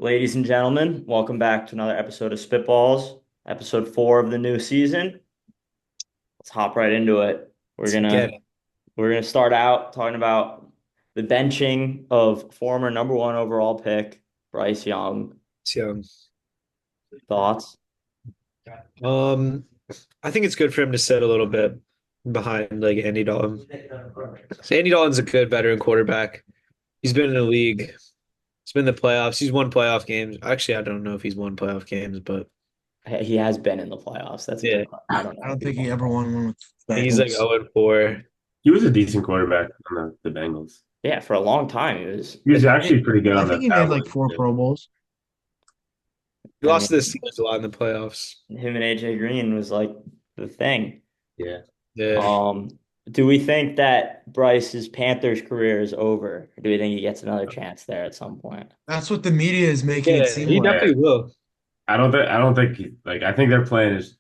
Ladies and gentlemen, welcome back to another episode of Spitballz, episode 4 of the new season. Let's hop right into it. We're Let's get gonna we're gonna start out talking about the benching of former number one overall pick Bryce Young. Young. Thoughts? Um, I think it's good for him to sit a little bit behind like Andy Dalton. So Andy Dalton's a good veteran quarterback. He's been in the league. He's been in the playoffs. He's won playoff games. Actually, I don't know if he's won playoff games, but He has been in the playoffs. That's a yeah, good one. I don't I know if don't he think he won. ever won one with the he's like Bengals. 0-4. He was a decent quarterback on the Bengals. Yeah, for a long time he was. He was actually pretty good I on think the he made like Cowboys. four Too. Pro Bowls. He I lost mean, to the Steelers a lot in the playoffs. him and AJ Green was like the thing. Yeah. Yeah. Um, do we think that Bryce's Panthers career is over? Or do we think he gets another chance there at some point? That's what the media is making it Yeah, seem he like. Yeah. definitely will. I think their plan is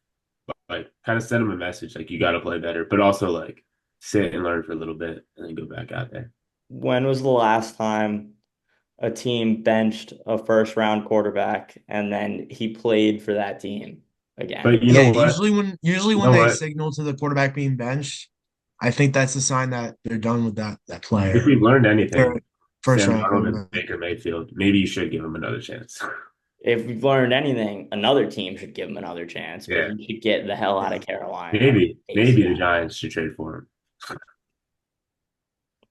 like kind of send him a message like you got to play better, but also like sit and learn for a little bit and then go back out there. When was the last time a team benched a first round quarterback and then he played for that team again? But you Yeah, know what? usually when You know they what? signal to the quarterback being benched, I think that's a sign that they're done with that If player. we've learned Their anything, first Sam round Darnold and quarterback. Baker Mayfield, maybe you should give him another chance. If we've learned anything, another team should give him another chance, but Yeah. he should get the hell out Yeah. of Carolina Maybe the ASAP. Giants should trade for him.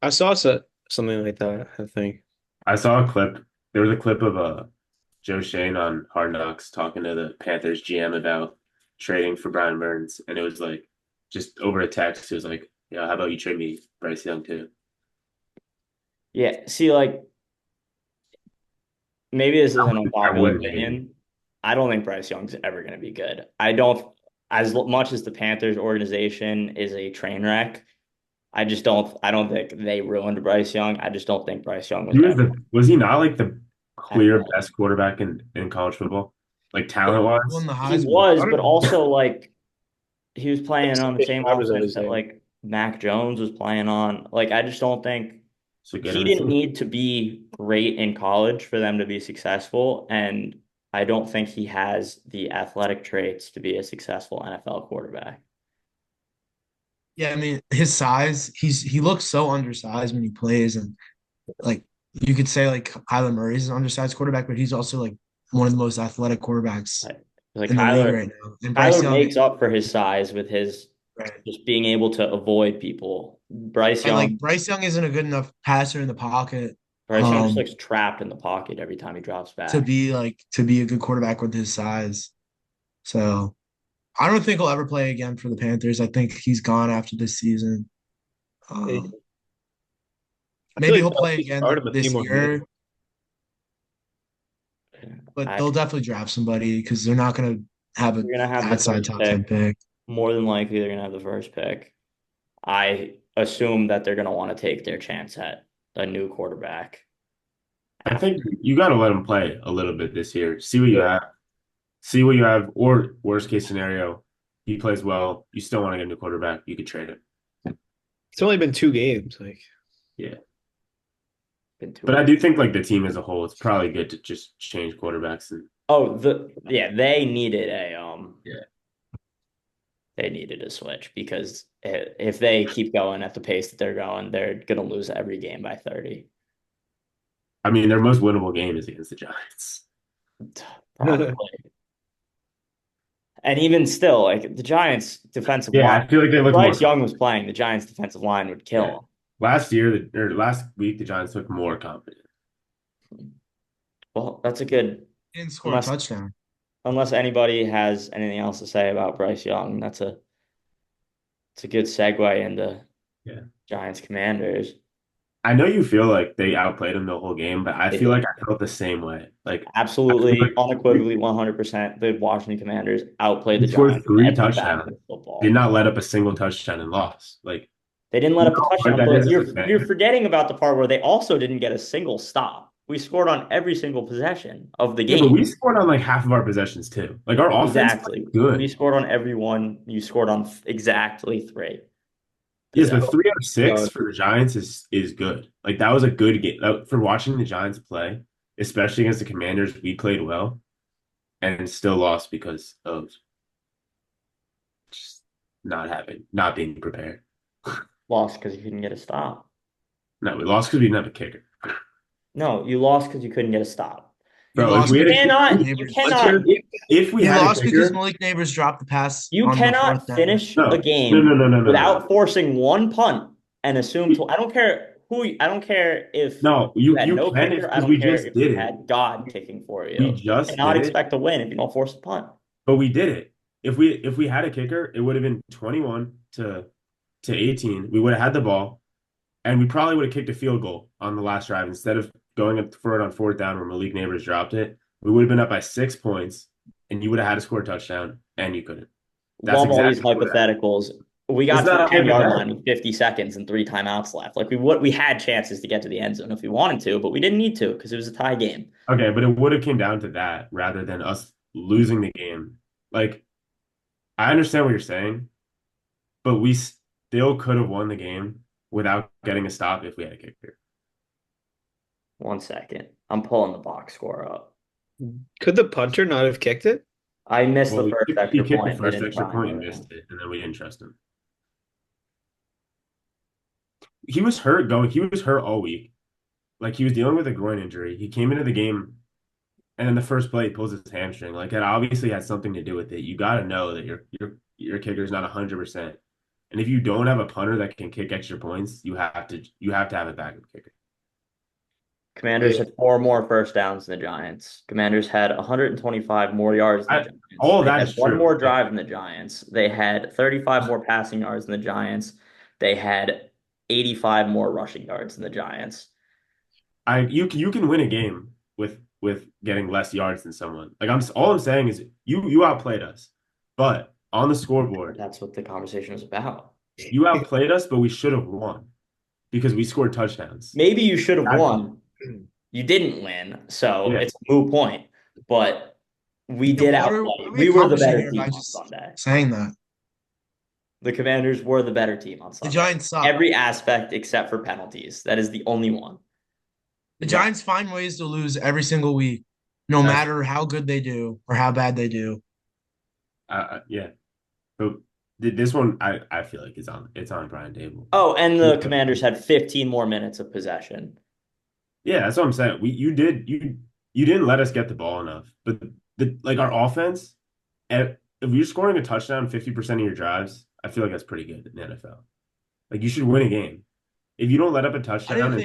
I saw something like that, I think. I saw a clip. There was a clip of Joe Shane on Hard Knocks talking to the Panthers GM about trading for Brian Burns, and it was like just over a text. It was like, "Yeah, how about you trade me Bryce Young too?" Yeah, see, like maybe this is an I unpopular wouldn't trade him. opinion. I don't think Bryce Young's ever going to be good. I don't, as much as the Panthers organization is a train wreck, I don't think they ruined Bryce Young. I just don't think Bryce Young was ever Was he not like the clear athletic. best quarterback in college football, like It- talent Won wise? the He Heisman. was, I but don't know. also like he was playing on the same I was offense always that there. like Mac Jones was playing on. Like I just don't think So get he him a didn't team. need to be great in college for them to be successful, and I don't think he has the athletic traits to be a successful NFL quarterback. Yeah, I mean his size, he looks so undersized when he plays, and like you could say like Kyler Murray's an undersized quarterback, but he's also like one of the most athletic quarterbacks Like in the league right now. And Bryce Kyler Young, makes up for his size with his right. just being able to avoid people. And like Bryce Young isn't a good enough passer in the pocket Bryce Young just looks trapped in the pocket every time he drops back. to be a good quarterback with his size. So I don't think he'll ever play again for the Panthers. I think he's gone after this season. Um, I feel maybe like he'll they'll play just again start him a few this more games. year, but I, they'll definitely draft somebody because they're not going to have a they're gonna have the outside first top 10 pick. pick. More than likely, they're gonna have the first pick. I assume that they're gonna want to take their chance at a new quarterback I after. think you got to let him play a little bit this year. See what you Yeah. have. See what you have. Or worst case scenario, he plays well. You still want to get a new quarterback. You could trade him. It's only been 2 games. Like, Yeah. Been two But I weeks. do think like the team as a whole, it's probably good to just change quarterbacks and Oh, they needed a yeah. they needed a switch because if they keep going at the pace that they're going, they're gonna lose every game by 30. I mean, their most winnable game is against the Giants. Probably. And even still, like the Giants' defensive Yeah, line, I feel like they if look more. Bryce Young was playing, the Giants' defensive line would Yeah. kill Last year, or last week, the Giants looked more confident. him. Well, that's a good He didn't score a unless touchdown. unless anybody has anything else to say about Bryce Young, it's a good segue into Yeah. Giants Commanders. I know you feel like they outplayed him the whole game, but I They feel like did. I felt the same way. Like I feel Absolutely, like unequivocally, 100%. The Washington Commanders outplayed we the scored Giants in three every facet touchdowns, of did football. not let up a single touchdown and lost. Like They didn't let you up a know what touchdown, that but is as a you're fan. forgetting about the part where they also didn't get a single stop. We scored on every single possession of the Yeah, but we game. scored on like half of our possessions too. Like our offense Exactly. played We good. scored on every one. You scored on exactly three Yes, but possessions. 3 out of 6 God. for the Giants is good. Like that was a good game for watching the Giants play. especially against the Commanders. We played well and still lost because of just not being prepared. Lost because you couldn't get a stop. No, we lost because we didn't have a kicker. No, you lost because you couldn't get a stop. You Bro, if lost we had because a You Neighbors. cannot, if we You had a lost because kicker, Malik Neighbors dropped the pass you on the fourth cannot down. finish no, a no, game no. without forcing one punt and assume to. I don't care if No, you had you no can kicker. if I because don't we care just if did you it. had God kicking for We you. You just cannot did it, expect to win if you don't force a punt. but we did it. If we had a kicker, it would have been 21 to 18. We would have had the ball, and we probably would have kicked a field goal on the last drive instead of going up for it on fourth down where Malik Neighbors dropped it. We would have been up by 6 points, and you would have had to score a touchdown, and you couldn't. That's Love all these exactly what happened. hypotheticals. We It's got to not the a 10-yard line hypothetical. with 50 seconds and 3 timeouts left. Like we had chances to get to the end zone if we wanted to, but we didn't need to because it was a tie game. Okay, but it would have came down to that rather than us losing the game. Like, I understand what you're saying, but we still could have won the game without getting a stop if we had a kicker. 1 second. I'm pulling the box score up. Could the punter not have kicked it? I missed Well, the first he extra kicked the point. They first didn't extra try point and another missed one. it, and then we didn't trust him. He was hurt going. He was hurt all week. Like he was dealing with a groin injury. He came into the game, and in the first play, he pulls his hamstring. Like it obviously had something to do with it. You got to know that your kicker is not 100%. And if you don't have a punter that can kick extra points, you have to have a backup kicker. Commanders had 4 more first downs than the Giants. Commanders had 125 more yards than the Giants. All They that had is one true. more drive than the Giants. They had 35 more passing yards than the Giants. They had 85 more rushing yards than the Giants. You can win a game with getting less yards than someone. Like all I'm saying is you outplayed us, but on the scoreboard That's what the conversation was about. you outplayed us, but we should have won because we scored touchdowns. Maybe you should have That's- won. You didn't win, so Yeah. it's a moot point. But we did What are outplay. we We were the accomplishing better here team by on just Sunday. saying that? The Commanders were the better team on The Sunday. Giants suck. Every aspect except for penalties. That is the only one. The Giants find ways to lose every single week, no matter how good they do or how bad they do. Yeah, but this one I feel like it's on Brian Dable. Oh, and the Commanders had 15 more minutes of possession. Yeah, that's what I'm saying. You didn't let us get the ball enough, but like our offense, if you're scoring a touchdown 50% of your drives, I feel like that's pretty good in the NFL. Like you should win a game. If you don't let up a touchdown, I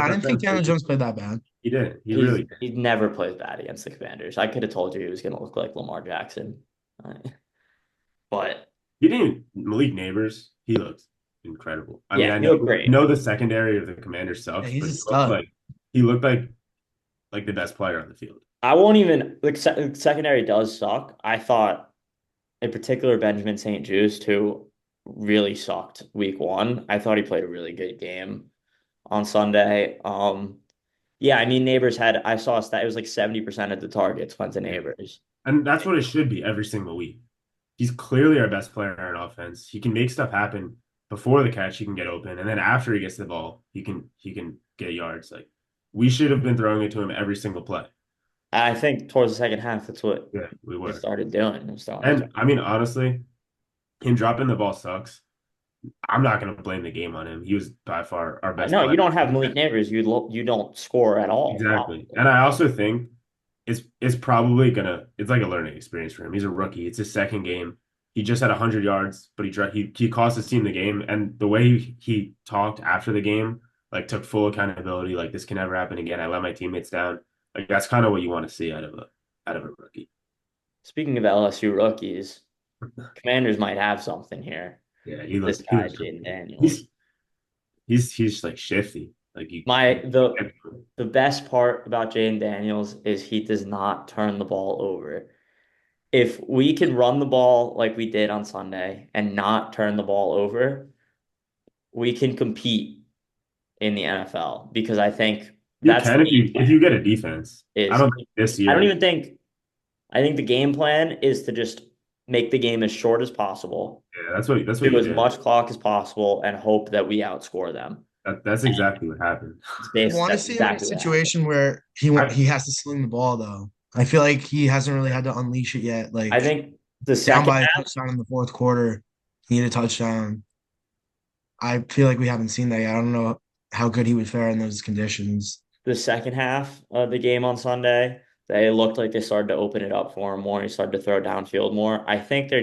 didn't think Daniel Jones played that bad. He didn't. He really did. He never plays bad against the Commanders. I could have told you he was going to look like Lamar Jackson. But He didn't. Malik Neighbors, he looks incredible. I yeah, mean, he looked great. I know the secondary of the Commanders sucks, Yeah, he's but a stud. he looked like the best player on the field. I won't even the secondary does suck. I thought, in particular, Benjamin St. Juste, who really sucked week 1. I thought he played a really good game on Sunday. Yeah, I mean, I saw a stat, it was like 70% of the targets went to Neighbors. And that's what it should be every single week. He's clearly our best player on offense. He can make stuff happen before the catch. He can get open, and then after he gets the ball, he can get yards. Like we should have been throwing it to him every single play. And I think towards the second half, that's what we he were. started doing. And I mean, honestly, him dropping the ball sucks. I'm not going to blame the game on him. He was by far our best. No, you don't have Malik Neighbors. You don't score at all. Exactly. And I also think it's probably it's like a learning experience for him. He's a rookie. It's his second game. He just had 100 yards, but he cost his team the game. And the way he talked after the game, like took full accountability. Like this can never happen again. I let my teammates down. Like that's kind of what you want to see out of a rookie. Speaking of LSU rookies, Commanders might have something here. Yeah, this guy, Jaden Daniels. He's like shifty. Like the best part about Jaden Daniels is he does not turn the ball over. If we can run the ball like we did on Sunday and not turn the ball over, we can compete in the NFL because I think that's if you get a defense. I don't think this year. I think the game plan is to just make the game as short as possible. Yeah, that's what do as much clock as possible and hope that we outscore them. That's exactly what happened. I want to That's see him in a exactly what happened. situation where I he has to sling the ball though. I feel like he hasn't really had to unleash it yet. I Like think the down second by a half, touchdown in the fourth quarter, he need a touchdown. I feel like we haven't seen that yet. I don't know how good he would fare in those conditions. the second half of the game on Sunday, they looked like they started to open it up for him more. He started to throw downfield more. I think they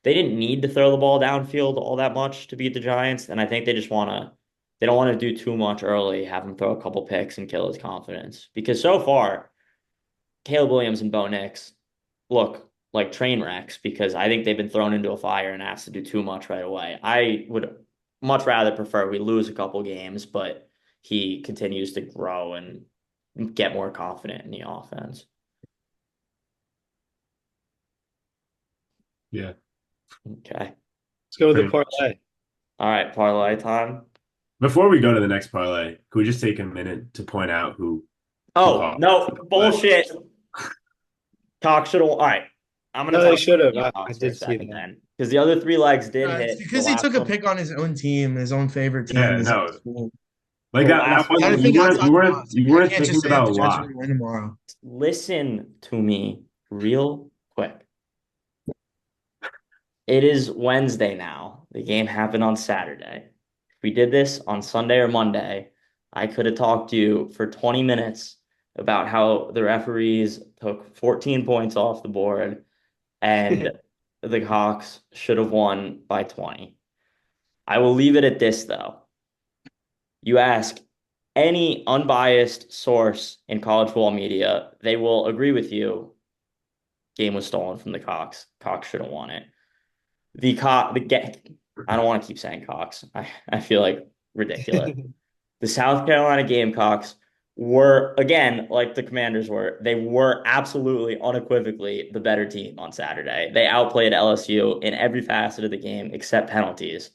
didn't need to throw the ball downfield all that much to beat the Giants, and I think they don't want to do too much early, have him throw a couple picks and kill his confidence. Because so far, Caleb Williams and Bo Nix look like train wrecks because I think they've been thrown into a fire and asked to do too much right away. I would much rather prefer we lose a couple games, but he continues to grow and get more confident in the offense. yeah, Okay. Let's go with the pretty much. parlay. All right, parlay time. Before we go to the next parlay, could we just take a minute to point out who Oh, called no, the play? bullshit. Cox should have. All right. I'm going No, to they talk should have. about I Cox for a did see second that. then. Because the other three legs did It's hit the because he took last a one. pick on his own team, his own favorite team. Yeah, His own no, school. like The that. last That You got to one. wasn't think outside the box. you You weren't can't just thinking say that about the Giants are lock. going to win tomorrow. Listen to me real quick. It is Wednesday now. The game happened on Saturday. If we did this on Sunday or Monday, I could have talked to you for 20 minutes about how the referees took 14 points off the board and the Hawks should have won by 20. I will leave it at this, though. You ask any unbiased source in college football media, they will agree with you. Game was stolen from the Cox. Cox should have won it. I don't want to keep saying Cox. I feel like ridiculous. The South Carolina Gamecocks were, again, like the Commanders were, they were absolutely unequivocally the better team on Saturday. They outplayed LSU in every facet of the game except penalties.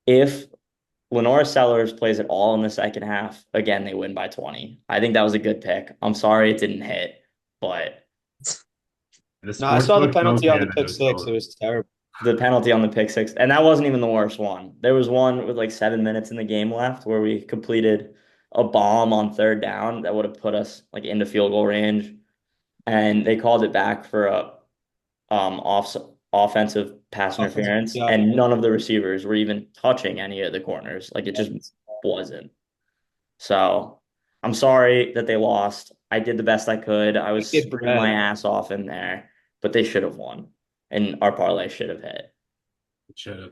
If Lenora Sellers plays it all in the second half, again, they win by 20. I think that was a good pick. I'm sorry it didn't hit, but The No, I sports saw the book don't penalty on care the that it pick was six. It stolen. was terrible. the penalty on the pick six, and that wasn't even the worst one. There was one with like 7 minutes in the game left where we completed a bomb on third down that would have put us like into field goal range, and they called it back for a offensive pass Offensive interference, PI. and none of the receivers were even touching any of the corners. Like it just wasn't. So I'm sorry that they lost. I did the best I could. I was Get screaming my bread. ass off in there, but they should have won, and our parlay should have hit. It should have.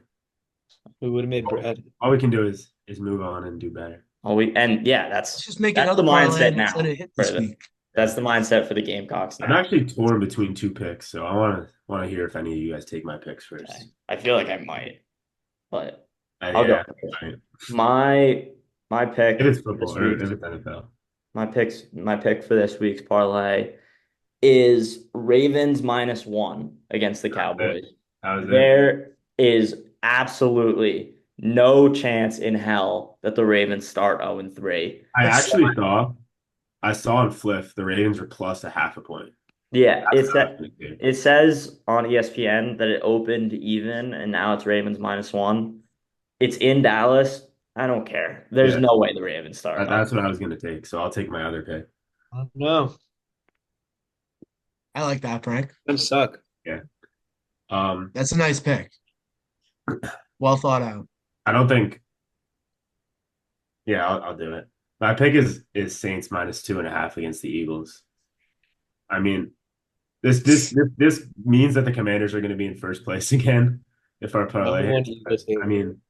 We would have made bread. All we can do is move on and do better. And yeah, Let's just make that's the another parlay mindset and let's let now it hit for this week. that's the mindset for the Gamecocks I'm now. actually torn between two picks, so I want to hear if any of you guys take my picks first. Okay. I feel like I might, but I'll Yeah, go first. right. My pick If it's for this football or week's if it's NFL. my pick for this week's parlay is Ravens -1 against the Cowboys. How is it? There is absolutely no chance in hell that the Ravens start 0-3. I saw on Fliff the Ravens were plus a half a point. Yeah, That's what I was thinking. it says on ESPN that it opened even and now it's Ravens -1. It's in Dallas. I don't care. There's Yeah, no way the Ravens start that's up. what I was gonna take. So I'll take my other pick. No, I like that, Frank. them suck. Yeah. That's a nice pick. Well thought out. I don't think. Yeah, I'll do it. My pick is Saints -2.5 against the Eagles. I mean, this means that the Commanders are going to be in first place again if our parlay Number one hits. Eagles I mean,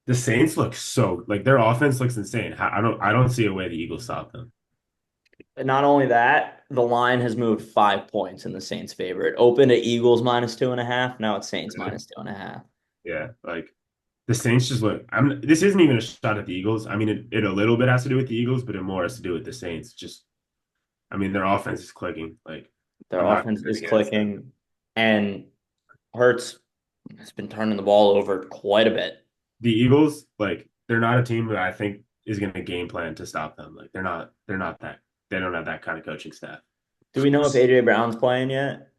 the Saints look so like their offense looks insane. I don't see a way the Eagles stop them. And not only that, the line has moved 5 points in the Saints' favor. It opened at Eagles -2.5. Now it's Saints -2.5. Yeah, like the Saints just look. This isn't even a shot at the Eagles. I mean, it a little bit has to do with the Eagles, but it more has to do with the Saints. Just, I mean, their offense is clicking. Like Their I'm not offense is betting against them. clicking, and Hurts has been turning the ball over quite a bit. The Eagles, like they're not a team that I think is going to game plan to stop them. Like they're not that. They don't have that kind of coaching staff. Do we know if AJ Brown's playing yet?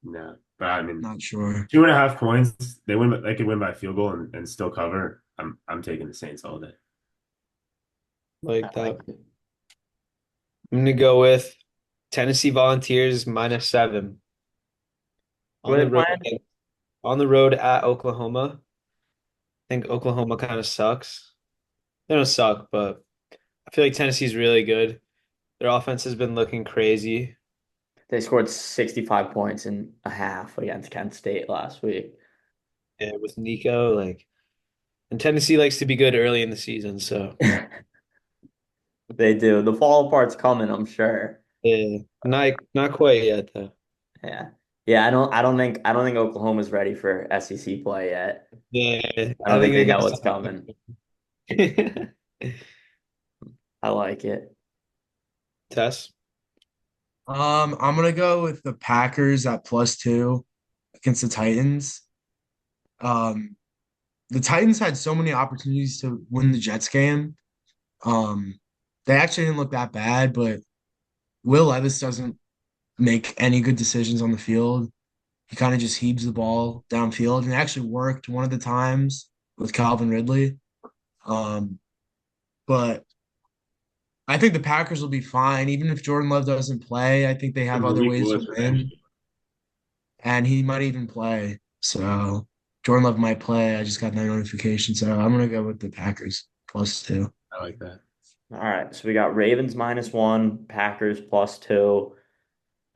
No, but I mean, Not sure. 2.5 points. They could win by field goal and still cover. I'm taking the Saints all day. Like I that. like it. I'm gonna go with Tennessee Volunteers -7 Who on are the they road. playing? On the road at Oklahoma. I think Oklahoma kind of sucks. They don't suck, but I feel like Tennessee's really good. Their offense has been looking crazy. They scored 65 points in a half against Kent State last week. And with Nico, and Tennessee likes to be good early in the season, so They do. The fall apart's coming, I'm sure. yeah, not quite yet though. Yeah. Yeah, I don't think Oklahoma's ready for SEC play yet. Yeah, I I don't think think they they know got what's coming. some. I like it. Tess. I'm gonna go with the Packers at +2 against the Titans. Um, the Titans had so many opportunities to win the Jets game. Um, they actually didn't look that bad, but Will Levis doesn't make any good decisions on the field. He kind of just heaves the ball downfield, and it actually worked one of the times with Calvin Ridley. Um, but I think the Packers will be fine, even if Jordan Love doesn't play. I think they The have other Malik ways to Willis revenge. win, and he might even play. So Jordan Love might play. I just got that notification, so I'm gonna go with the Packers +2. I like that. All right. So we got Ravens -1, Packers +2,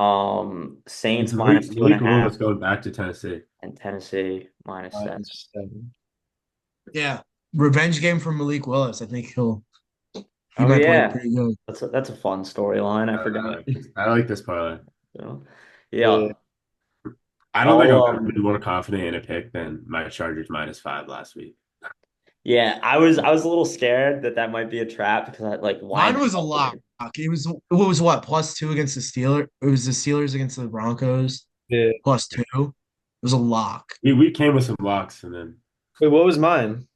It's Saints Malik, -2 and a Malik Willis half, going back to Tennessee. and Tennessee -7. -7. Yeah, revenge game for Malik Willis. I think he Oh might play yeah. pretty good. That's a fun storyline. I I forgot. like this. I like this parlay. So, Yeah. yeah. I don't think I'll I've ever been more confident in a pick than my Chargers -5 last week. Yeah, I was a little scared that that might be a trap because I like why Mine the was a hell would lock. It was what +2 against the Steelers. It was the Steelers against the Broncos Yeah. +2. It was a lock. We came with some locks and then Wait, what was mine?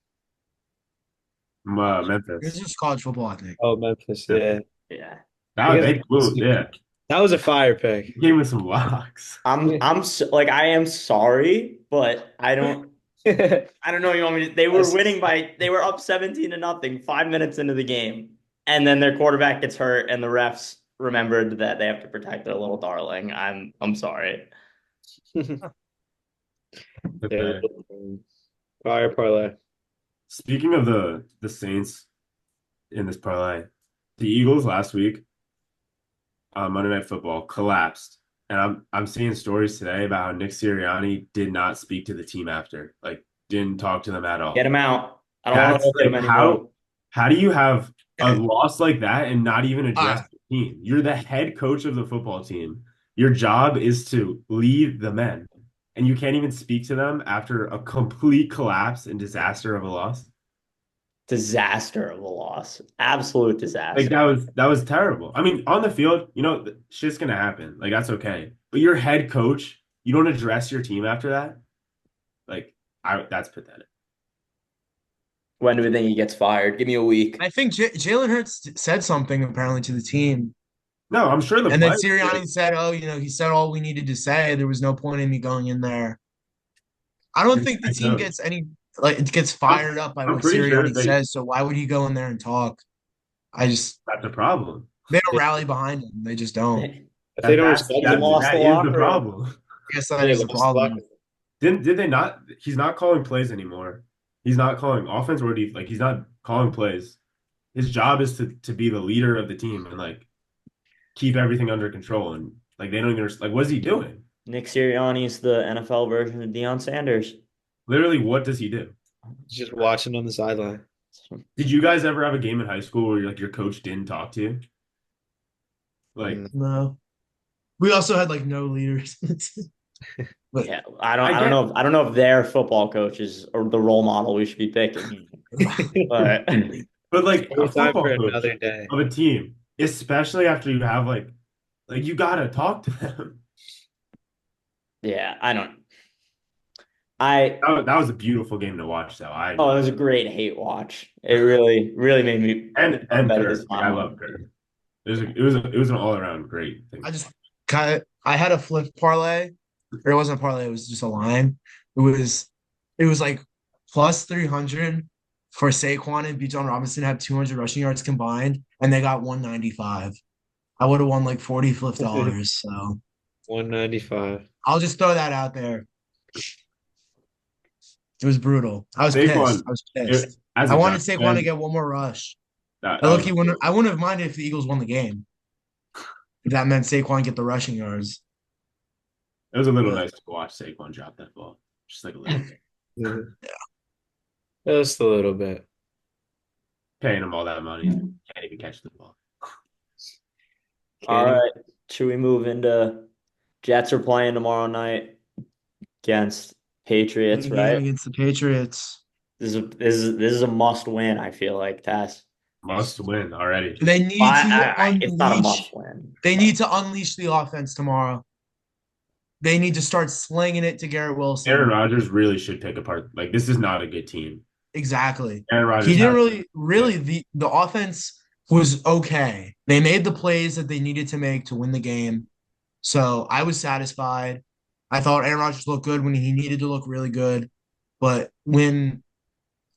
It was Memphis. just college football, I think. Oh, Memphis. Yeah. Yeah. Yeah. You guys, They blew. Yeah, that was a fire pick. we came with some locks. Like I am sorry, but I don't know you want me to, they were That's- winning by they were up 17-0 5 minutes into the game. And then their quarterback gets hurt and the refs remembered that they have to protect their little darling. I'm sorry. Yeah. Okay. Fire parlay. Speaking of the Saints in this parlay, the Eagles last week on Monday Night Football collapsed, and I'm seeing stories today about how Nick Sirianni did not speak to the team after, like didn't talk to them at Get all. him out. I don't want to That's look at him like anymore. how do you have a Okay. loss like that and not even address Ah, the team? You're the head coach of the football team. Your job is to lead the men, and you can't even speak to them after a complete collapse and disaster of a loss. Disaster of a loss. Absolute Like disaster. that was terrible. I mean, on the field, shit's gonna happen. Like that's okay. But your head coach, you don't address your team after that. Like that's pathetic. When do we think he gets fired? Give me a week. I think Jalen Hurts said something apparently to the team, No, I'm sure the and then players Sirianni said, "Oh, he said all we needed to say. There was no point in me going in there." I don't think the I team know. gets it gets I'm, fired up by I'm what pretty sure Sirianni says. So why would he go in there and talk? that's the problem. They don't rally behind him. They just don't. If they don't That's respect He him, lost that the is the locker room. problem. I guess that they is the lost the problem. locker. Did they not? He's not calling plays anymore. He's not calling offense or defense. Like he's not calling plays. His job is to be the leader of the team and like keep everything under control. And like they don't even like what is he doing? Nick Sirianni's the NFL version of Deion Sanders. Literally, what does he do? He's just watching on the sideline. Did you guys ever have a game in high school where like your coach didn't talk to you? Like No. We also had like no leaders. But Yeah, I don't know if their football coaches are the role model we should be picking. But but like a Time for football coach another day. of a team, especially after you have like you gotta talk to them. yeah, I don't. I That was a beautiful game to watch, though. it was a great hate watch. It really, really made me and bet Kirk. his I mom. love Kirk. It was an all around great thing. I had a flip parlay, or it wasn't a parlay, it was just a line. It was like +300 for Saquon and Bijan Robinson have 200 rushing yards combined, and they got 195. I would have won like $40 flipped. So 195. I'll just throw that out there. It was brutal. I was pissed. Saquon, I was pissed. as I a wanted Giants Saquon to fan, get one more rush. that, I that look, was I wouldn't have minded if the Eagles won the game. If that meant Saquon get the rushing yards. it was a little But nice to watch Saquon drop that ball, just like a little. Mhm. Just a little bit. Paying him all that money, can't even catch the ball. All Can't right. Should we move into Jets are playing tomorrow night against Patriots, big game right? against the Patriots. This is a must win, I feel like, Tess. Must win already. They Well, need to it's not a unleash. must win. They need to unleash the offense tomorrow. They need to start slinging it to Garrett Aaron Wilson. Rodgers really should pick apart. Like this is not a good team. Exactly. Aaron He Rodgers didn't has, really the offense was okay. They made the plays that they needed to make to win the game. So I was satisfied. I thought Aaron Rodgers looked good when he needed to look really good. But when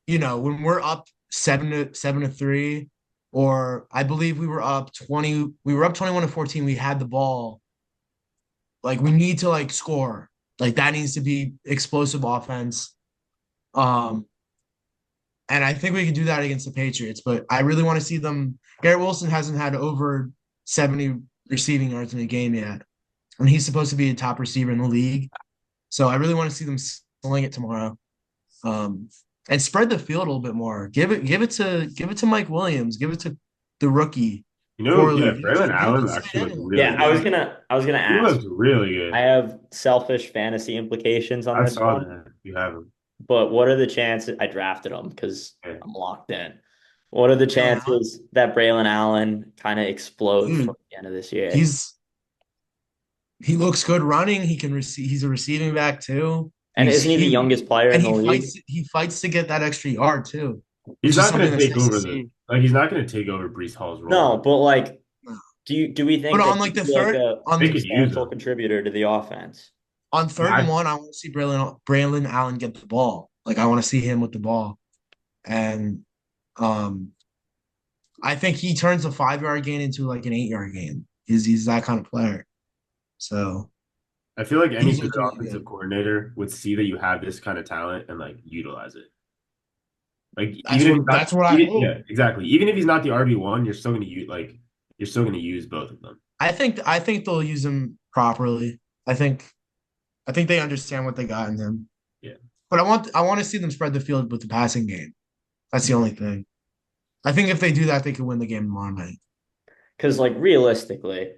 we're up 7-3, or I believe we were up 21-14, we had the ball. Like we need to like score. Like that needs to be explosive offense. Um, and I think we can do that against the Patriots, but I really want to see them. Garrett Wilson hasn't had over 70 receiving yards in a game yet. And he's supposed to be a top receiver in the league. So I really want to see them sling it tomorrow. Um, and spread the field a little bit more. Give it to Mike Williams. Give it to the rookie. yeah, Corley. Braylon Give it Allen to actually looked Spitballz. really Yeah, I was good. gonna He ask. looked really I good. have selfish fantasy implications on I this saw one, that. You have him. but what are the chances I drafted him because Yeah. I'm locked in? What are the Braylon Allen, chances that Braylon Allen kind of explodes dude, for the end of this year? he's he looks good running. He can receive. He's a receiving back too. And He's isn't he the huge, youngest player in and the he league? fights. He fights to get that extra yard too, He's which is not going something to that's take nice to over the see. like. He's not going to take over Brees Hall's role. No, but like, do we But think that on like he'd the be like third a They on could use substantial him. contributor to the offense? on Yeah, third and one, I want to see Braylon Allen get the ball. Like I want to see him with the ball, and um, I think he turns a 5 yard gain into like an 8 yard gain. He's that kind of player. So I feel like any he's good looking really offensive good. coordinator would see that you have this kind of talent and like utilize it. Like That's even if he's what not, that's what I even, hope. yeah, exactly. Even if he's not the RB1, you're still going to use both of them. I think they'll use him properly. I think they understand what they got in him. Yeah. But I want to see them spread the field with the passing game. That's the only thing. I think if they do that, they could win the game tomorrow night. Because like realistically,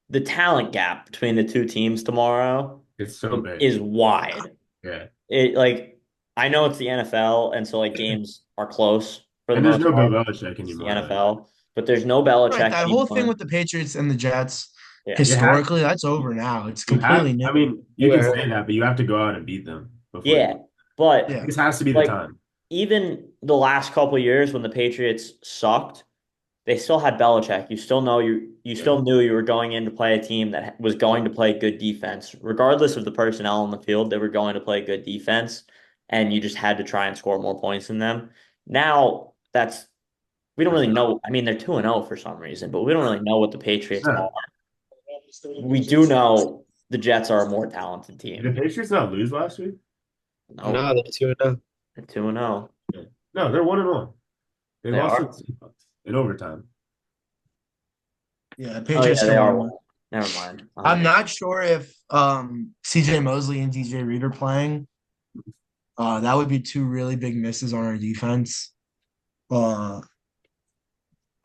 the talent gap between the two teams tomorrow It's so big. is wide. Yeah. It like I know it's the NFL, and so like games are close for the And there's most no Bill part. Belichick It's the anymore. Like NFL, but there's no Right, Belichick that whole thing anymore. with the Patriots and the Jets, Yeah, you have historically, that's over now. It's you completely have new. I mean, you can Where say that, but you have to go out and beat them before yeah, you but Yeah. this has to be the like time. even the last couple of years when the Patriots sucked, they still had Belichick. You still knew you were going in to play a team that was going to play good defense, regardless of the personnel on the field. They were going to play good defense, and you just had to try and score more points than them. Now that's we don't That's really not, know. I mean, they're 2-0 for some reason, but we don't really know what the it's Patriots are. not. We do know the Jets are a more talented Did the team. Patriots not lose last week? No, no, they're 2-0. they're 2-0. Yeah. No, they're 1-1. They They lost to the are. Seahawks in overtime. Yeah, Oh Patriots yeah, are they are 1-1. one. Never mind. I'm not sure if CJ Mosley and DJ Reed are playing. That would be two really big misses on our defense. Uh,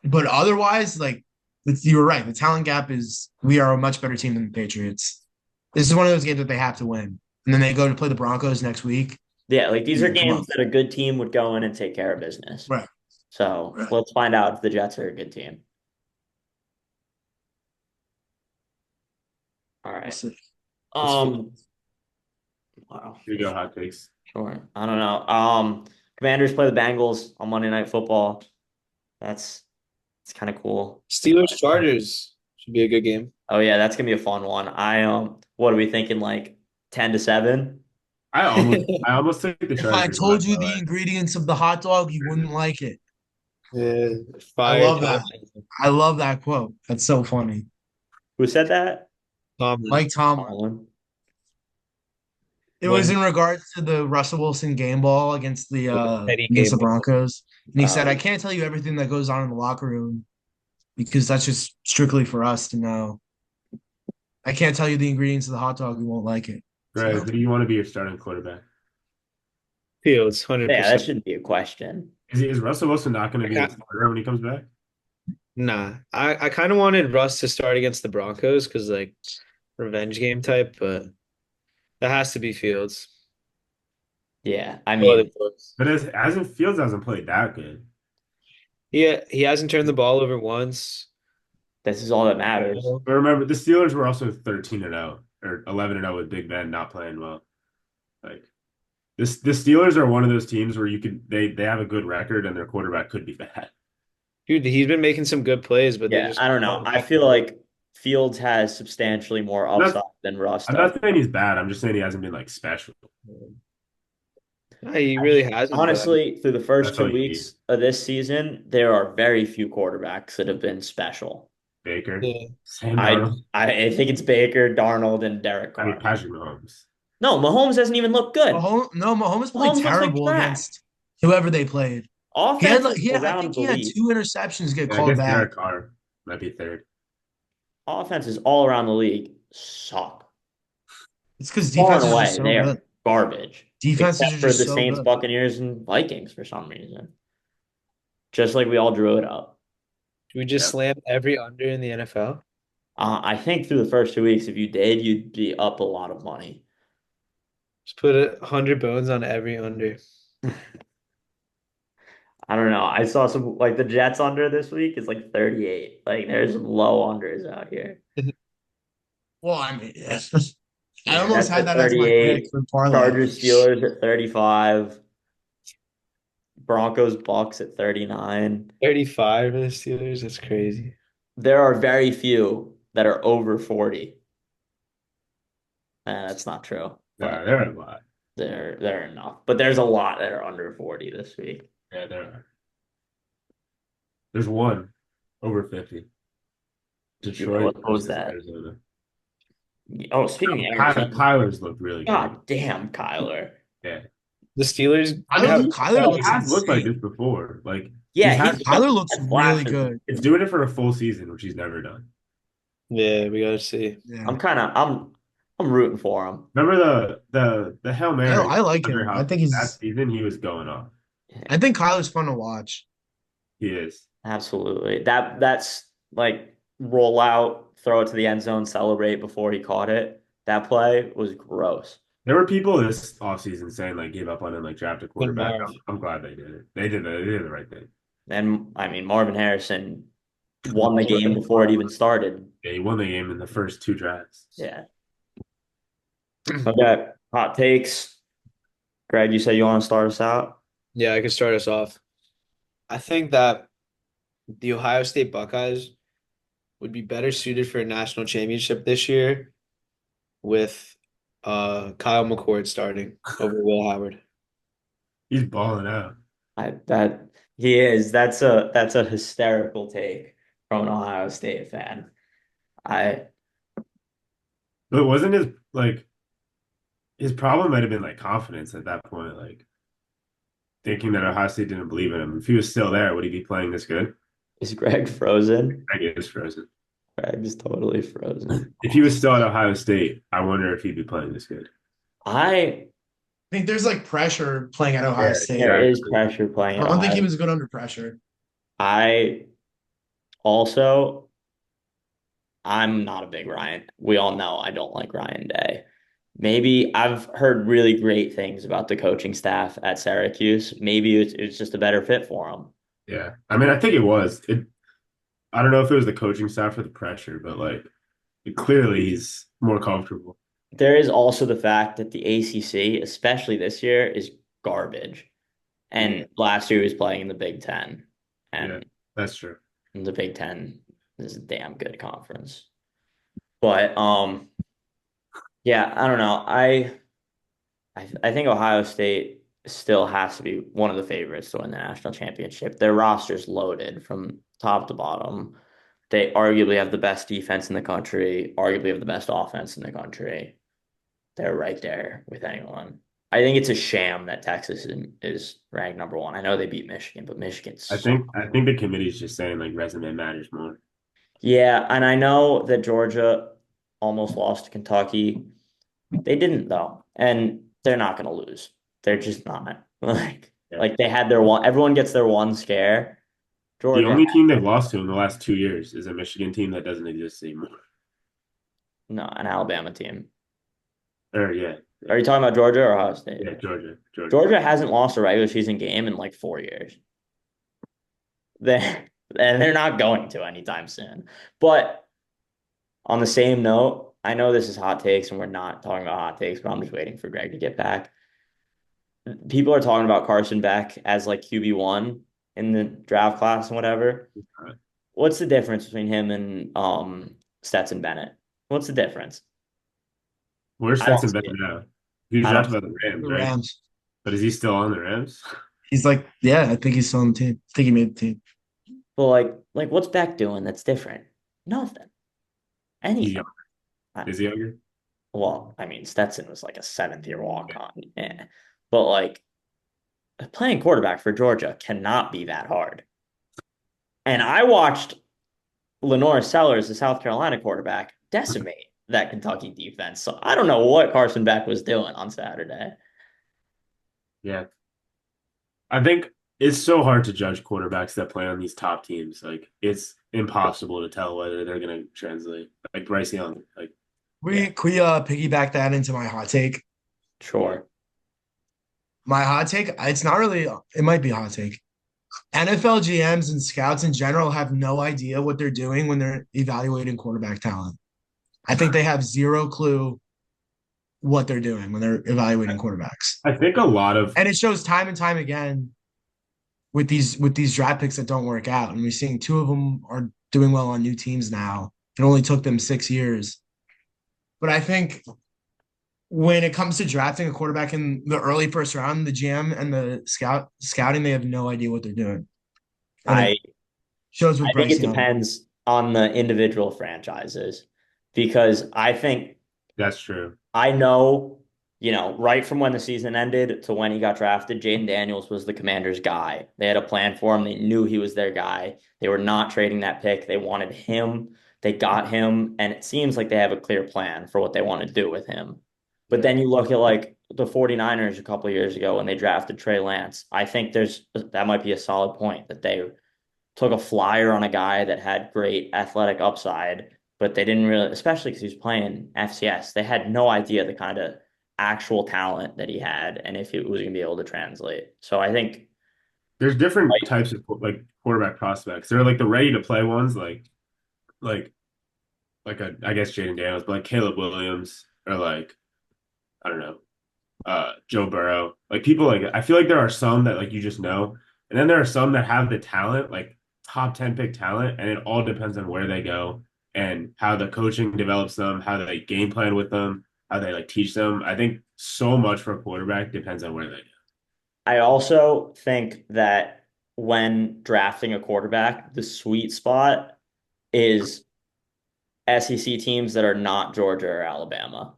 but otherwise, like you were right. The talent gap is we are a much better team than the Patriots. This is one of those games that they have to win. And then they go to play the Broncos next week. Yeah, like these are Come on. games that a good team would go in and take care of business. Right. So Right. let's find out if the Jets are a good team. All We'll right. see. Um, wow. Here you go, hot takes. Sure. I don't know. Commanders play the Bengals on Monday Night Football. It's kind of cool. Steelers Chargers should be a good game. Oh yeah, that's gonna be a fun one. What are we thinking? Like 10-7? I almost took the If I Chargers in my told you the parlay. ingredients of the hot dog, you wouldn't like it. Yeah, I fire love that. Tomlin. I love that quote. That's so funny. Who said that? Tomlin. Mike Tomlin. Colin. It was When in regards to the Russell Wilson game ball Teddy against came the up. Broncos. And he said, I Um, can't tell you everything that goes on in the locker room because that's just strictly for us to know. I can't tell you the ingredients of the hot dog, you won't like it. Right, So who do you want to be your starting quarterback? Fields, yeah, that 100%. shouldn't be a question. Is Russell Wilson not going to be the starter when he comes back? Nah, I kind of wanted Russ to start against the Broncos because like revenge game type, but that has to be Fields. Yeah, I No other mean, choice. But as Fields hasn't played that good. Yeah, he hasn't turned the ball over once. this is all that matters. But remember, the Steelers were also 13-0 or 11-0 with Big Ben not playing well. Like the Steelers are one of those teams where you could they have a good record and their quarterback could be bad. Dude, he's been making some good plays, but they Yeah, just I don't know. I feel like Fields has substantially more I'm not, upside than Russ I'm does. not saying he's bad. I'm just saying he hasn't been like special. Nah, he really hasn't, but Honestly, through the first That's all two you need. weeks of this season, there are very few quarterbacks that have been special. Baker, yeah. Sam I Darnold. I think it's Baker, Darnold, and Derek I mean, Carr. Patrick Mahomes. No, Mahomes doesn't even look good. Mahomes played Mahomes looks like terrible trash. against whoever they played. Offenses I think around the he had league, 2 interceptions get Yeah, I called guess back. Derek Carr might be third. offenses all around the league suck. It's because Far and defenses are away, so they good. are garbage. Defenses Except are for just the so Saints, good. Buccaneers, and Vikings for some reason. Just like we all drew it up. We just Yep. slammed every under in the NFL. I think through the first 2 weeks, if you did, you'd be up a lot of money. Just put 100 bones on every under. I don't know. I saw some like the Jets under this week is like 38. Like there's some low unders out here. Well, I mean, I almost Jets had at that as my pick 38, for parlay. Chargers Steelers at 35, Broncos Bucks at 39. 35 for the Steelers. That's crazy. There are very few that are over 40. And that's not true, Yeah, but there are a lot. there are enough. But there's a lot that are under 40 this week. Yeah, there are. There's one over 50. Detroit What was versus that? Arizona. Oh, speaking of Arizona, Kyler's looked really good. God damn, Kyler. Yeah. The Steelers have Kyler He looks has looked like insane. this before. Like Yeah, he's Kyler looks had really flashes. good. it's doing it for a full season, which he's never done. yeah, we gotta see. Yeah, I'm rooting for him. Remember the Hail Mary I like under him. I think that season he was going off. I think Kyler's fun to watch. He is. Absolutely. That's like roll out, throw it to the end zone, celebrate before he caught it. That play was gross. There were people this offseason saying like give up on him, like draft a Good quarterback. Marv. I'm glad they did it. They did the right thing. And I mean, Marvin Harrison won the game before it even started. Yeah, he won the game in the first two drafts. Yeah. Okay. Hot takes. Greg, you said you want to start us out? Yeah, I can start us off. I think that the Ohio State Buckeyes would be better suited for a national championship this year with Kyle McCord starting over Will Howard. He's balling out. That he is. That's a hysterical take from an Ohio State fan. I But wasn't his problem might have been like confidence at that point, like thinking that Ohio State didn't believe in him. If he was still there, would he be playing this good? Is Greg frozen? I guess frozen. Greg's totally frozen. If he was still at Ohio State, I wonder if he'd be playing this good. I I think there's like pressure playing at Ohio Yeah, State. There yeah. is pressure playing I at don't think he Ohio. was good under pressure. I also I'm not a big Ryan. We all know I don't like Ryan Day. Maybe I've heard really great things about the coaching staff at Syracuse. Maybe it's just a better fit for him. Yeah. I mean, I think it was. I don't know if it was the coaching staff or the pressure, but like clearly he's more comfortable. There is also the fact that the ACC, especially this year, is garbage. And last year he was playing in the Big Ten. Yeah, And that's true. the Big Ten is a damn good conference. But yeah, I don't know. I think Ohio State still has to be one of the favorites to win the national championship. Their roster's loaded from top to bottom. They arguably have the best defense in the country, arguably have the best offense in the country. They're right there with anyone. I think it's a sham that Texas is ranked number one. I know they beat Michigan, but Michigan's so I think the committee's just saying like resume matters more. yeah, and I know that Georgia almost lost to Kentucky. They didn't though, and they're not going to lose. They're just not. Yeah. Like they had their one. Everyone gets their one scare. The Georgia, only team they've lost to in the last 2 years is a Michigan team that doesn't exist anymore. no, an Alabama team. Or yeah, Are you talking about Georgia or Ohio State? yeah, Georgia, Georgia. Georgia hasn't lost a regular season game in like 4 years. They and they're not going to anytime soon. But on the same note, I know this is hot takes and we're not talking about hot takes, but I'm just waiting for Greg to get back. People are talking about Carson Beck as like QB1 in the draft class and whatever. What's the difference between him and Stetson Bennett? What's the difference? Where's I don't Stetson see Bennett it. now? He was I don't drafted see by the it. Rams, The right? Rams. But is he still on the Rams? He's like, yeah, I think he's still on the team. I think he made the team. But like what's Beck doing that's different? Nothing. He's Anything. younger. Is he younger? Well, I mean, Stetson was like a seventh year walk on. Yeah. But like playing quarterback for Georgia cannot be that hard. And I watched Lenore Sellers, the South Carolina quarterback, decimate that Kentucky defense. So I don't know what Carson Beck was doing on Saturday. Yeah. I think it's so hard to judge quarterbacks that play on these top teams. Like it's impossible to tell whether they're going to translate. Like Bryce Young, like Yeah, Can we piggyback that into my hot take? sure. My hot take, it's not really, it might be a hot take. NFL GMs and scouts in general have no idea what they're doing when they're evaluating quarterback talent. I think they have zero clue what they're doing when they're evaluating quarterbacks. I think a lot of And it shows time and time again with these draft picks that don't work out. And we're seeing two of them are doing well on new teams now. It only took them 6 years. But I think when it comes to drafting a quarterback in the early first round, the GM and the scouting, they have no idea what they're doing. And I it shows with I think Bryce it Young. depends on the individual franchises because I think that's true. I know, right from when the season ended to when he got drafted, Jaden Daniels was the Commanders' guy. They had a plan for him. They knew he was their guy. They were not trading that pick. They wanted him. They got him, and it seems like they have a clear plan for what they want to do with him. But then you look at like the 49ers a couple of years ago when they drafted Trey Lance. I think that might be a solid point that they took a flyer on a guy that had great athletic upside, but they didn't really, especially because he was playing FCS, they had no idea the kind of actual talent that he had and if he was going to be able to translate. So I think, There's different like, types of like quarterback prospects. There are like the ready to play ones, like I guess Jaden Daniels, but like Caleb Williams or like I don't know, Joe Burrow. Like people like I feel like there are some that like you just know, and then there are some that have the talent, like top 10 pick talent, and it all depends on where they go and how the coaching develops them, how they game plan with them, how they like teach them. I think so much for a quarterback depends on where they go. I also think that when drafting a quarterback, the sweet spot is SEC teams that are not Georgia or Alabama.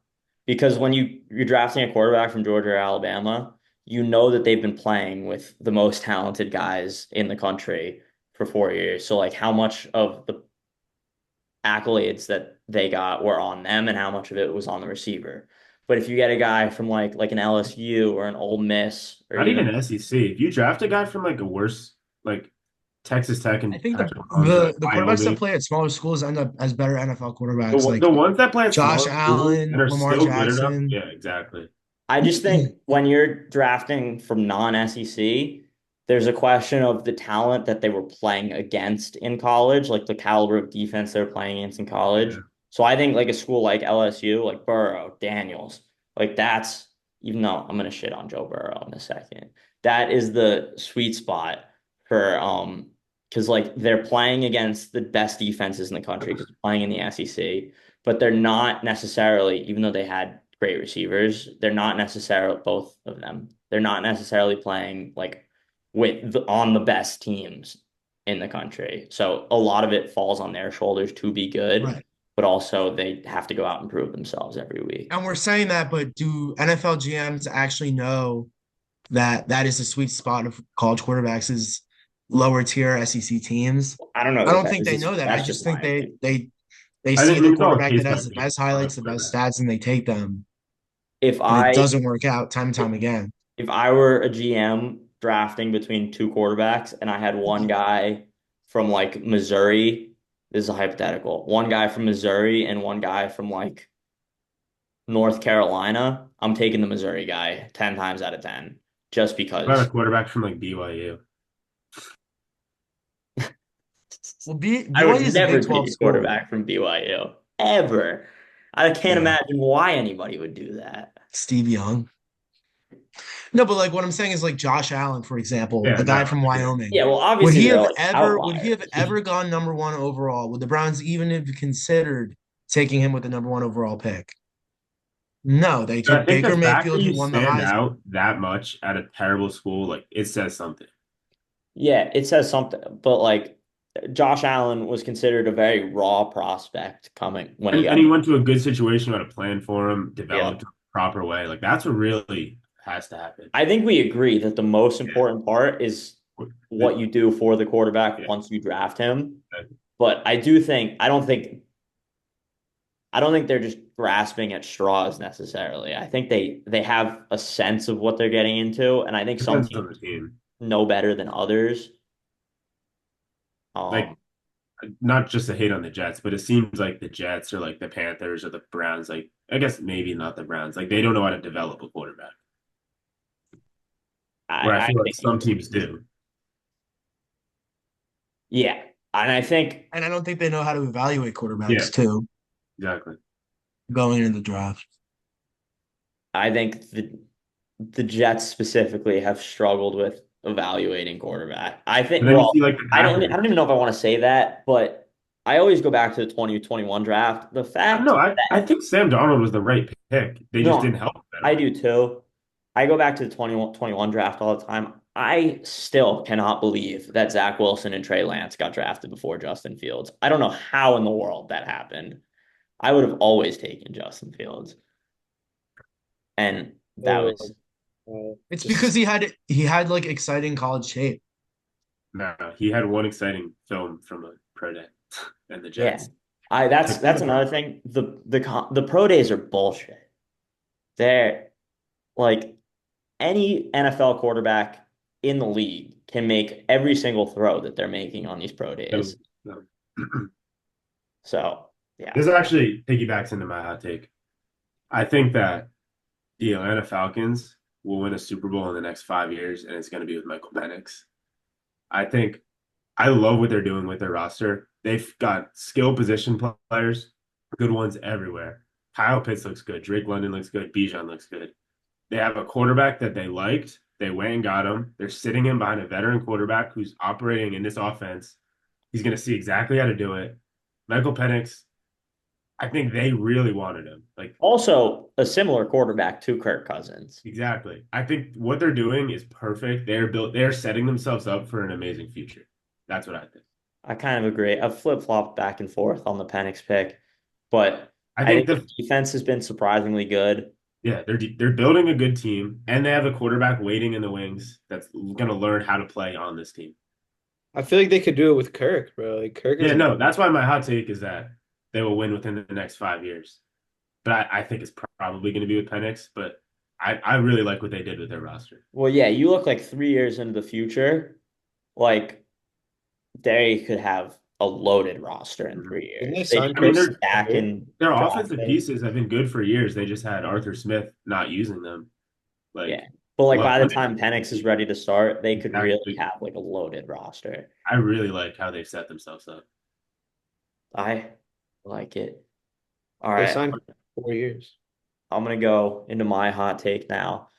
Because when you're drafting a quarterback from Georgia or Alabama, you know that they've been playing with the most talented guys in the country for 4 years. So like how much of the accolades that they got were on them and how much of it was on the receiver. But if you get a guy from like an LSU or an Ole Miss or Not even even SEC. If you draft a guy from like a worse like Texas Tech I and think Patrick Mahomes or like the quarterbacks that Wyoming, play at smaller schools end up as better NFL quarterbacks, the like ones that play at Josh smaller schools and Allen, are Lamar still good enough, Jackson. yeah, exactly. I just think when you're drafting from non-SEC, there's a question of the talent that they were playing against in college, like the caliber of defense they're playing against in college. Yeah. So I think like a school like LSU, like Burrow, Daniels, like that's even though I'm gonna shit on Joe Burrow in a second, that is the sweet spot for because like they're playing against the best defenses in the country because they're playing in the SEC, but they're not necessarily, even though they had great receivers. They're not necessarily both of them. They're not necessarily playing like on the best teams in the country. So a lot of it falls on their shoulders to be good, Right. but also they have to go out and prove themselves every week. And we're saying that, but do NFL GMs actually know that that is the sweet spot of college quarterbacks is lower tier SEC teams? I don't know I that don't think they know that. I that's just just think my they opinion. they they I see think the it's all quarterback case that by has the case best on a highlights, the best quarterback. stats, and they take them, If and it I doesn't work out time and time again. if I were a GM drafting between two quarterbacks and I had one guy from like Missouri, this is a hypothetical, one guy from Missouri and one guy from like North Carolina, I'm taking the Missouri guy 10 times out of 10 just About a because quarterback from like BYU. Well, I BYU would is a never Big take 12 a school. quarterback from BYU ever. I can't Yeah, imagine why anybody would do that. Steve Young. No, but like what I'm saying is like Josh Allen, for example, Yeah, a guy no, from yeah. Wyoming. Yeah, well, obviously they're like Would he have outliers. ever gone number one overall? Would the Browns even have considered taking him with the number one overall pick? No, they But I took think the Baker fact that Mayfield, who you won the stand Heisman. out that much at a terrible school, like it says something. Yeah, it says something, but like Josh Allen was considered a very raw prospect coming when he And got. he went to a good situation, got a plan for him, Yeah. developed a proper way. Like that's what really has to happen. I think we agree that the most Yeah. important part is The- what you do for the quarterback yeah. once you draft him. But I don't think they're just grasping at straws necessarily. I think they have a sense of what they're getting into, and I think some Depends on the teams team. know better than others. Like Um, not just a hate on the Jets, but it seems like the Jets or like the Panthers or the Browns, like I guess maybe not the Browns, like they don't know how to develop a quarterback. Where I I feel like think some teams do. yeah, and I think And I don't think they know how to evaluate Yeah, quarterbacks too exactly. going into the draft. I think the Jets specifically have struggled with evaluating quarterback. I think, And then you well, see like the I Packers. don't even know if I want to say that, but I always go back to the 2021 draft. The fact No, I that think Sam Darnold was the right pick. They just no, didn't help at I all. do too. I go back to the 2021 draft all the time. I still cannot believe that Zach Wilson and Trey Lance got drafted before Justin Fields. I don't know how in the world that happened. I would have always taken Justin Fields. And that Oh, was It's because just he had like exciting college tape. No, he had one exciting film from a pro day and the Yeah. Jets. I Took that's another thing. The pro days are bullshit. They're like any NFL quarterback in the league can make every single throw that they're making on these pro no, days. no. So, yeah. This actually piggybacks into my hot take. I think that the Atlanta Falcons will win a Super Bowl in the next 5 years, and it's going to be with Michael Penix. I think I love what they're doing with their roster. They've got skill position players, good ones everywhere. Kyle Pitts looks good. Drake London looks good. Bijan looks good. They have a quarterback that they liked. They went and got him. They're sitting him behind a veteran quarterback who's operating in this offense. He's going to see exactly how to do it. Michael Penix, I think they really wanted him. Like, Also, a similar quarterback to Kirk Cousins. exactly. I think what they're doing is perfect. They're setting themselves up for an amazing future. That's what I think. I kind of agree. I've flip-flopped back and forth on the Penix pick, but I I think think the defense has been surprisingly good. yeah, they're building a good team and they have a quarterback waiting in the wings that's going to learn how to play on this team. I feel like they could do it with Kirk, bro. Like Kirk is Yeah, no, that's why my hot take is that they will win within the next 5 years. But I think it's probably going to be with Penix, but I really like what they did with their roster. Well, yeah, you look like 3 years into the future, like they could have a loaded roster in Mhm. 3 didn't they years. They sign just I mean, keep Chris stacking their draft offensive picks. pieces have been good for years. They just had Arthur Smith not using them. Yeah. Like, But like love by how the they time Penix is ready to start, they could really exactly. have like a loaded roster. I really like how they've set themselves up. I like it. All They right. signed 4 years. I'm gonna go into my hot take now.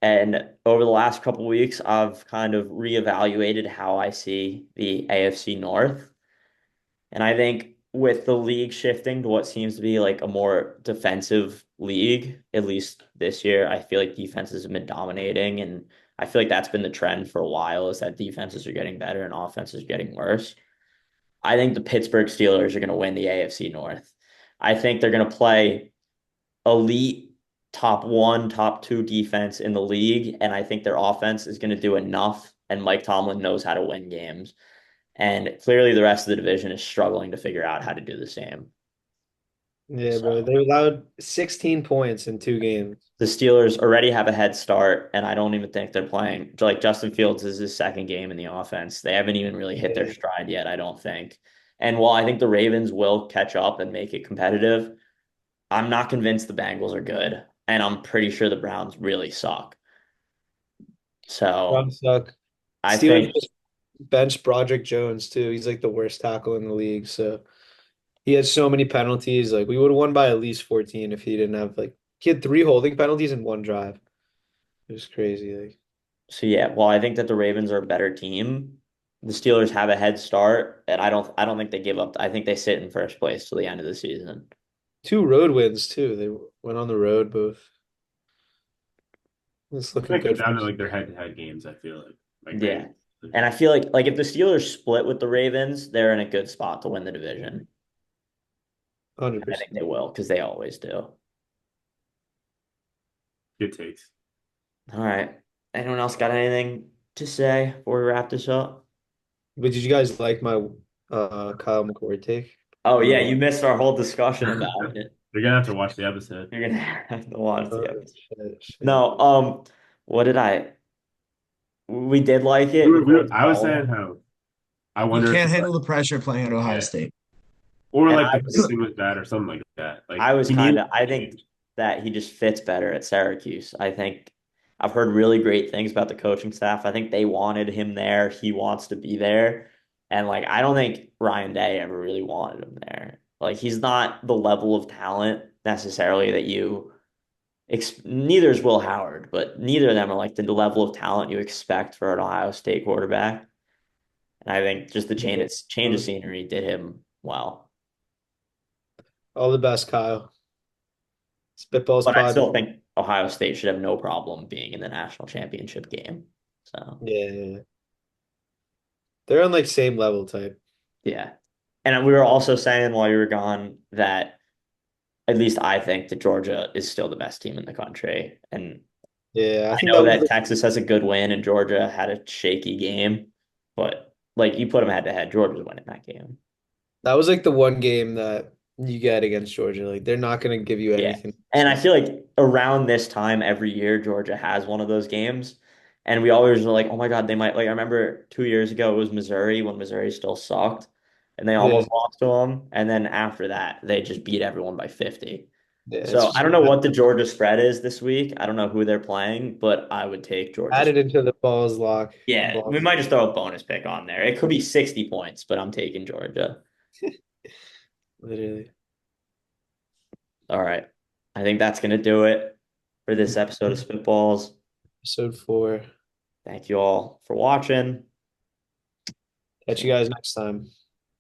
And over the last couple of weeks, I've kind of reevaluated how I see the AFC North. And I think with the league shifting to what seems to be like a more defensive league, at least this year, I feel like defenses have been dominating, and I feel like that's been the trend for a while is that defenses are getting better and offenses are getting worse. I think the Pittsburgh Steelers are going to win the AFC North. I think they're going to play elite top one, top two defense in the league, and I think their offense is going to do enough, and Mike Tomlin knows how to win games. And clearly, the rest of the division is struggling to figure out how to do the same. Yeah, bro. So They allowed 16 points in 2 games. the Steelers already have a head start, and I don't even think they're playing. Like Justin Fields is his second game in the offense. They haven't even really hit their Yeah. stride yet, I don't think. And while I think the Ravens will catch up and make it competitive, I'm not convinced the Bengals are good, and I'm pretty sure the Browns really suck. So Browns suck. I Steelers think, just benched Broderick Jones too. He's like the worst tackle in the league. So he had so many penalties. Like we would have won by at least 14 if he didn't have like he had 3 holding penalties in one drive. It was crazy. Like so yeah, well, I think that the Ravens are a better team. The Steelers have a head start, and I don't think they give up. I think they sit in first place till the end of the season. 2 road wins too. They went on the road both. It's It's looking gonna come good for down to us. like their head-to-head games, I feel like Yeah. Ravens. And I feel like if the Steelers split with the Ravens, they're in a good spot to win the division. And I 100%. think they will because they always do. Good takes. All right. Anyone else got anything to say before we wrap this up? But did you guys like my Kyle McCord take? Oh On yeah, the you missed our whole discussion about it. You're gonna have to watch the episode. You're gonna have to watch the oh, episode. shit. No, what did I? We did like it. I was saying how I You wonder if can't handle the pressure playing at Ohio yeah, State. or And like the coaching was bad or something like that. Like I was he kind needed of, I to think change. that he just fits better at Syracuse. I think I've heard really great things about the coaching staff. I think they wanted him there. He wants to be there. And like, I don't think Ryan Day ever really wanted him there. Like, he's not the level of talent necessarily that neither is Will Howard, but neither of them are like the level of talent you expect for an Ohio State quarterback. And I think just the change of scenery did him well. All the best, Kyle. Spitballs But I pod. still think Ohio State should have no problem being in the national championship game. So Yeah. They're on like same level type. yeah. And we were also saying while you were gone that at least I think that Georgia is still the best team in the country. And Yeah, I I think know that was that Texas has a good win and Georgia had a shaky game, but like you put them head to head, Georgia's winning that game. like the one game that you get against Georgia. Like they're not gonna give you Yeah. anything. And I feel like around this time every year, Georgia has one of those games. And we always were like, oh my God, they might. Like, I remember 2 years ago, it was Missouri when Missouri still sucked and they Yeah, almost lost to them. And then after that, they just beat everyone by 50. yeah. It's So I just don't know what the Georgia spread is this week. I don't know who they're playing, but I would take Georgia. add it into the balls lock. Yeah, we Block. might just throw a bonus pick on there. It could be 60 points, but I'm taking Georgia. Literally. All right. I think that's going to do it for this episode of Spitballs. Episode 4. Thank you all for watching. Catch you guys next time.